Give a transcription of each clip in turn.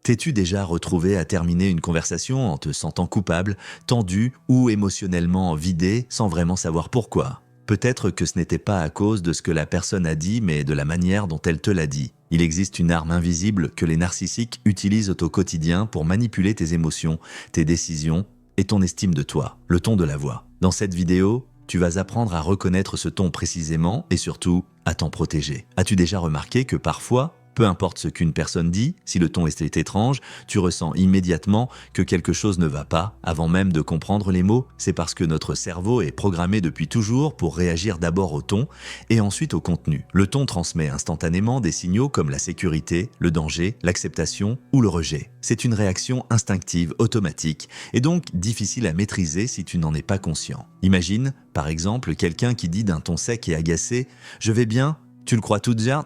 T'es-tu déjà retrouvé à terminer une conversation en te sentant coupable, tendu ou émotionnellement vidé sans vraiment savoir pourquoi? Peut-être que ce n'était pas à cause de ce que la personne a dit, mais de la manière dont elle te l'a dit. Il existe une arme invisible que les narcissiques utilisent au quotidien pour manipuler tes émotions, tes décisions et ton estime de toi, le ton de la voix. Dans cette vidéo, tu vas apprendre à reconnaître ce ton précisément et surtout à t'en protéger. As-tu déjà remarqué que parfois, peu importe ce qu'une personne dit, si le ton est étrange, tu ressens immédiatement que quelque chose ne va pas, avant même de comprendre les mots? C'est parce que notre cerveau est programmé depuis toujours pour réagir d'abord au ton et ensuite au contenu. Le ton transmet instantanément des signaux comme la sécurité, le danger, l'acceptation ou le rejet. C'est une réaction instinctive, automatique, et donc difficile à maîtriser si tu n'en es pas conscient. Imagine, par exemple, quelqu'un qui dit d'un ton sec et agacé « Je vais bien, tu le crois tout bien ?»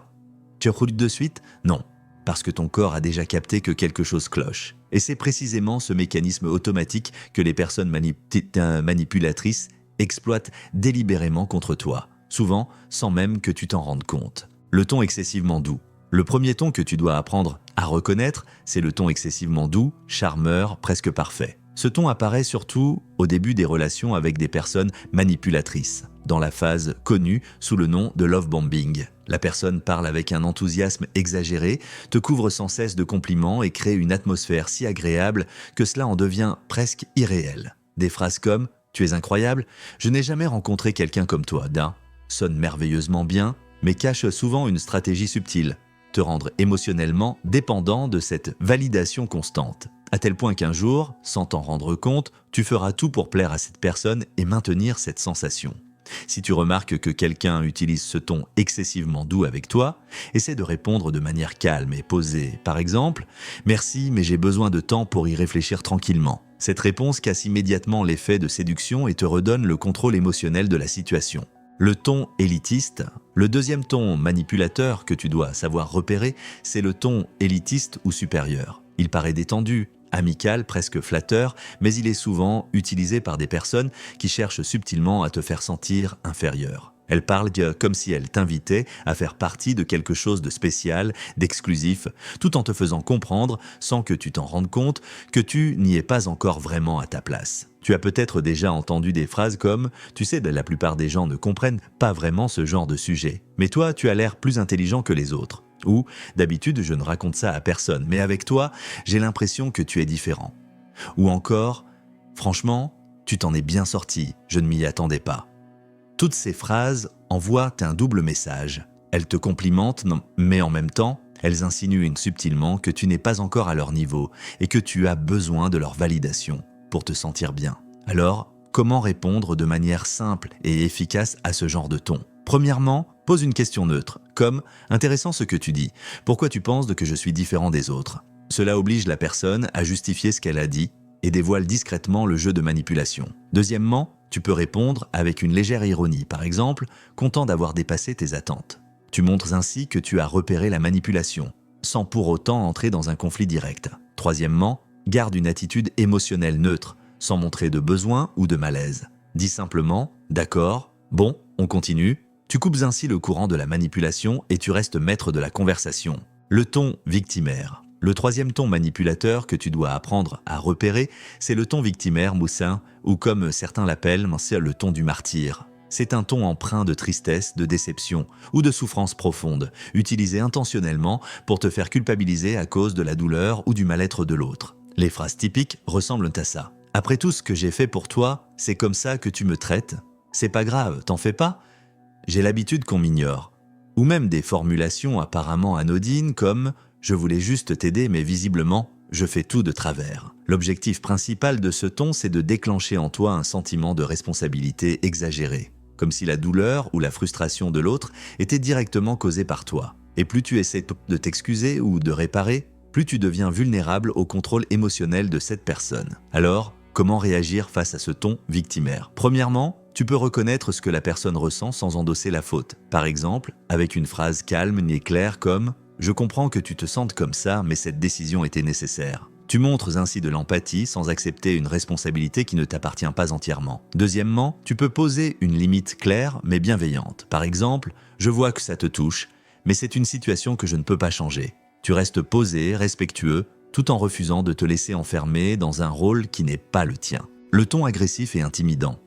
Tu roules de suite? Non, parce que ton corps a déjà capté que quelque chose cloche. Et c'est précisément ce mécanisme automatique que les personnes manipulatrices exploitent délibérément contre toi, souvent sans même que tu t'en rendes compte. Le ton excessivement doux. Le premier ton que tu dois apprendre à reconnaître, c'est le ton excessivement doux, charmeur, presque parfait. Ce ton apparaît surtout au début des relations avec des personnes manipulatrices, dans la phase connue sous le nom de love bombing. La personne parle avec un enthousiasme exagéré, te couvre sans cesse de compliments et crée une atmosphère si agréable que cela en devient presque irréel. Des phrases comme « Tu es incroyable, je n'ai jamais rencontré quelqu'un comme toi » sonnent merveilleusement bien, mais cachent souvent une stratégie subtile, te rendre émotionnellement dépendant de cette validation constante. À tel point qu'un jour, sans t'en rendre compte, tu feras tout pour plaire à cette personne et maintenir cette sensation. Si tu remarques que quelqu'un utilise ce ton excessivement doux avec toi, essaie de répondre de manière calme et posée. Par exemple, « Merci, mais j'ai besoin de temps pour y réfléchir tranquillement ». Cette réponse casse immédiatement l'effet de séduction et te redonne le contrôle émotionnel de la situation. Le ton élitiste, le deuxième ton manipulateur que tu dois savoir repérer, c'est le ton élitiste ou supérieur. Il paraît détendu, amical, presque flatteur, mais il est souvent utilisé par des personnes qui cherchent subtilement à te faire sentir inférieur. Elles parlent comme si elles t'invitaient à faire partie de quelque chose de spécial, d'exclusif, tout en te faisant comprendre, sans que tu t'en rendes compte, que tu n'y es pas encore vraiment à ta place. Tu as peut-être déjà entendu des phrases comme « Tu sais, la plupart des gens ne comprennent pas vraiment ce genre de sujet, mais toi, tu as l'air plus intelligent que les autres. » Ou « D'habitude, je ne raconte ça à personne, mais avec toi, j'ai l'impression que tu es différent. » Ou encore « Franchement, tu t'en es bien sorti, je ne m'y attendais pas. » Toutes ces phrases envoient un double message. Elles te complimentent, mais en même temps, elles insinuent subtilement que tu n'es pas encore à leur niveau et que tu as besoin de leur validation pour te sentir bien. Alors, comment répondre de manière simple et efficace à ce genre de ton? Premièrement, pose une question neutre, comme « Intéressant ce que tu dis. Pourquoi tu penses que je suis différent des autres ?» Cela oblige la personne à justifier ce qu'elle a dit et dévoile discrètement le jeu de manipulation. Deuxièmement, tu peux répondre avec une légère ironie, par exemple, content d'avoir dépassé tes attentes. Tu montres ainsi que tu as repéré la manipulation, sans pour autant entrer dans un conflit direct. Troisièmement, garde une attitude émotionnelle neutre, sans montrer de besoin ou de malaise. Dis simplement « D'accord, bon, on continue ». Tu coupes ainsi le courant de la manipulation et tu restes maître de la conversation. Le ton victimaire. Le troisième ton manipulateur que tu dois apprendre à repérer, c'est le ton victimaire moussin, ou comme certains l'appellent, c'est le ton du martyr. C'est un ton empreint de tristesse, de déception ou de souffrance profonde, utilisé intentionnellement pour te faire culpabiliser à cause de la douleur ou du mal-être de l'autre. Les phrases typiques ressemblent à ça. « Après tout ce que j'ai fait pour toi, c'est comme ça que tu me traites? C'est pas grave, t'en fais pas? J'ai l'habitude qu'on m'ignore. » Ou même des formulations apparemment anodines comme « Je voulais juste t'aider, mais visiblement, je fais tout de travers. » L'objectif principal de ce ton, c'est de déclencher en toi un sentiment de responsabilité exagéré, comme si la douleur ou la frustration de l'autre était directement causée par toi. Et plus tu essaies de t'excuser ou de réparer, plus tu deviens vulnérable au contrôle émotionnel de cette personne. Alors, comment réagir face à ce ton victimaire? Premièrement, tu peux reconnaître ce que la personne ressent sans endosser la faute. Par exemple, avec une phrase calme et claire comme « Je comprends que tu te sentes comme ça, mais cette décision était nécessaire. » Tu montres ainsi de l'empathie sans accepter une responsabilité qui ne t'appartient pas entièrement. Deuxièmement, tu peux poser une limite claire mais bienveillante. Par exemple, « Je vois que ça te touche, mais c'est une situation que je ne peux pas changer. » Tu restes posé, respectueux, tout en refusant de te laisser enfermer dans un rôle qui n'est pas le tien. Le ton agressif et intimidant.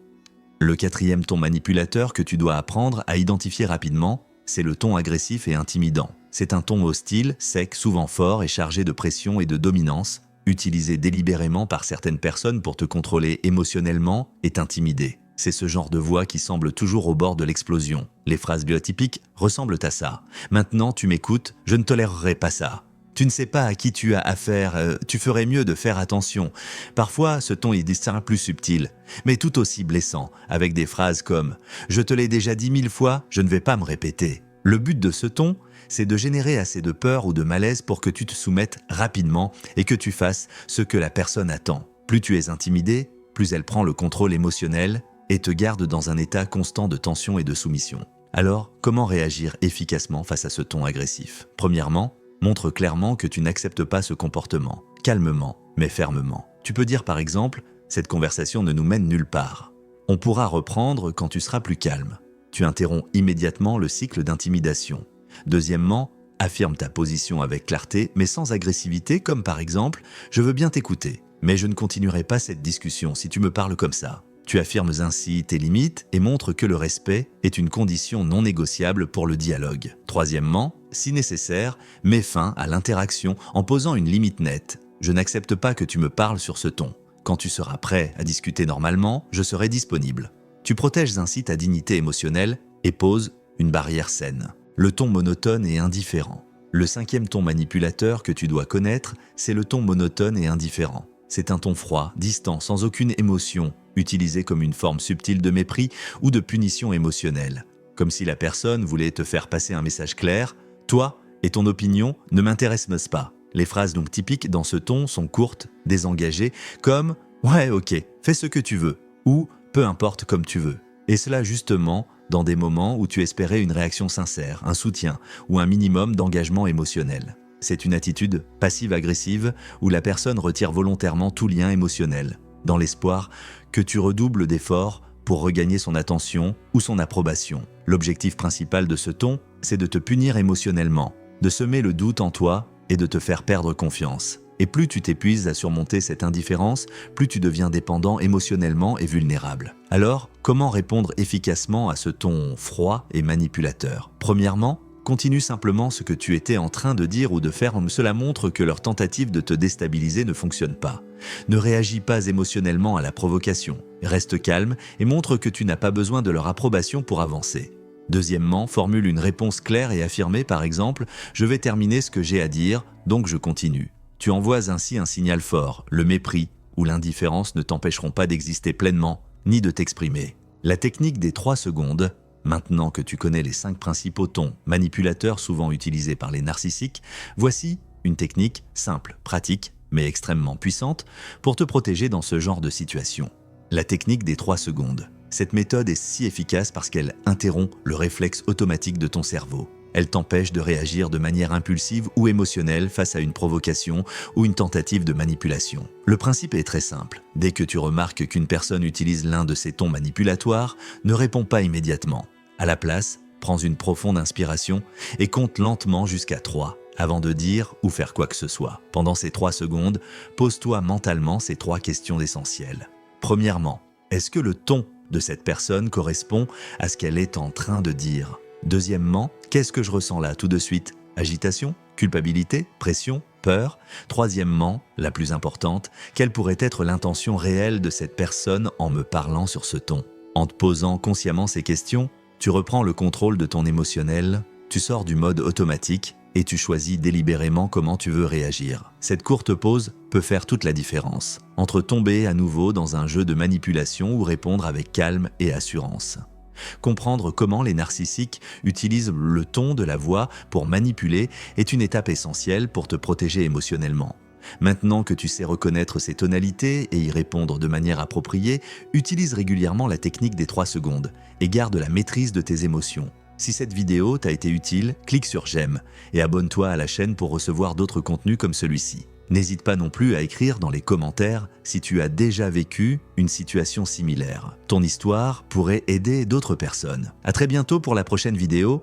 Le quatrième ton manipulateur que tu dois apprendre à identifier rapidement, c'est le ton agressif et intimidant. C'est un ton hostile, sec, souvent fort et chargé de pression et de dominance, utilisé délibérément par certaines personnes pour te contrôler émotionnellement et t'intimider. C'est ce genre de voix qui semble toujours au bord de l'explosion. Les phrases biotypiques ressemblent à ça. « Maintenant, tu m'écoutes, je ne tolérerai pas ça. » Tu ne sais pas à qui tu as affaire, tu ferais mieux de faire attention. Parfois, ce ton est distinct plus subtil, mais tout aussi blessant, avec des phrases comme « Je te l'ai déjà dit 1000 fois, je ne vais pas me répéter ». Le but de ce ton, c'est de générer assez de peur ou de malaise pour que tu te soumettes rapidement et que tu fasses ce que la personne attend. Plus tu es intimidé, plus elle prend le contrôle émotionnel et te garde dans un état constant de tension et de soumission. Alors, comment réagir efficacement face à ce ton agressif? Premièrement, montre clairement que tu n'acceptes pas ce comportement, calmement, mais fermement. Tu peux dire par exemple « Cette conversation ne nous mène nulle part. On pourra reprendre quand tu seras plus calme. » Tu interromps immédiatement le cycle d'intimidation. Deuxièmement, affirme ta position avec clarté, mais sans agressivité, comme par exemple « Je veux bien t'écouter, mais je ne continuerai pas cette discussion si tu me parles comme ça. » Tu affirmes ainsi tes limites et montres que le respect est une condition non négociable pour le dialogue. Troisièmement, si nécessaire, mets fin à l'interaction en posant une limite nette. Je n'accepte pas que tu me parles sur ce ton. Quand tu seras prêt à discuter normalement, je serai disponible. Tu protèges ainsi ta dignité émotionnelle et poses une barrière saine. Le ton monotone et indifférent. Le cinquième ton manipulateur que tu dois connaître, c'est le ton monotone et indifférent. C'est un ton froid, distant, sans aucune émotion, utilisé comme une forme subtile de mépris ou de punition émotionnelle. Comme si la personne voulait te faire passer un message clair « Toi et ton opinion ne m'intéressent pas ». Les phrases donc typiques dans ce ton sont courtes, désengagées, comme « Ouais, ok, fais ce que tu veux » ou « Peu importe comme tu veux ». Et cela justement dans des moments où tu espérais une réaction sincère, un soutien ou un minimum d'engagement émotionnel. C'est une attitude passive-agressive où la personne retire volontairement tout lien émotionnel, dans l'espoir que tu redoubles d'efforts pour regagner son attention ou son approbation. L'objectif principal de ce ton, c'est de te punir émotionnellement, de semer le doute en toi et de te faire perdre confiance. Et plus tu t'épuises à surmonter cette indifférence, plus tu deviens dépendant émotionnellement et vulnérable. Alors, comment répondre efficacement à ce ton froid et manipulateur? Premièrement, continue simplement ce que tu étais en train de dire ou de faire, cela montre que leur tentative de te déstabiliser ne fonctionne pas. Ne réagis pas émotionnellement à la provocation, reste calme et montre que tu n'as pas besoin de leur approbation pour avancer. Deuxièmement, formule une réponse claire et affirmée, par exemple « Je vais terminer ce que j'ai à dire, donc je continue ». Tu envoies ainsi un signal fort, le mépris ou l'indifférence ne t'empêcheront pas d'exister pleinement, ni de t'exprimer. La technique des 3 secondes. Maintenant que tu connais les 5 principaux tons manipulateurs souvent utilisés par les narcissiques, voici une technique simple, pratique, mais extrêmement puissante pour te protéger dans ce genre de situation. La technique des 3 secondes. Cette méthode est si efficace parce qu'elle interrompt le réflexe automatique de ton cerveau. Elle t'empêche de réagir de manière impulsive ou émotionnelle face à une provocation ou une tentative de manipulation. Le principe est très simple. Dès que tu remarques qu'une personne utilise l'un de ces tons manipulatoires, ne réponds pas immédiatement. À la place, prends une profonde inspiration et compte lentement jusqu'à 3 avant de dire ou faire quoi que ce soit. Pendant ces 3 secondes, pose-toi mentalement ces 3 questions essentielles. Premièrement, est-ce que le ton de cette personne correspond à ce qu'elle est en train de dire? Deuxièmement, qu'est-ce que je ressens là tout de suite? Agitation? Culpabilité? Pression? Peur? Troisièmement, la plus importante, quelle pourrait être l'intention réelle de cette personne en me parlant sur ce ton? En te posant consciemment ces questions, tu reprends le contrôle de ton émotionnel, tu sors du mode automatique et tu choisis délibérément comment tu veux réagir. Cette courte pause peut faire toute la différence entre tomber à nouveau dans un jeu de manipulation ou répondre avec calme et assurance. Comprendre comment les narcissiques utilisent le ton de la voix pour manipuler est une étape essentielle pour te protéger émotionnellement. Maintenant que tu sais reconnaître ces tonalités et y répondre de manière appropriée, utilise régulièrement la technique des 3 secondes et garde la maîtrise de tes émotions. Si cette vidéo t'a été utile, clique sur j'aime et abonne-toi à la chaîne pour recevoir d'autres contenus comme celui-ci. N'hésite pas non plus à écrire dans les commentaires si tu as déjà vécu une situation similaire. Ton histoire pourrait aider d'autres personnes. À très bientôt pour la prochaine vidéo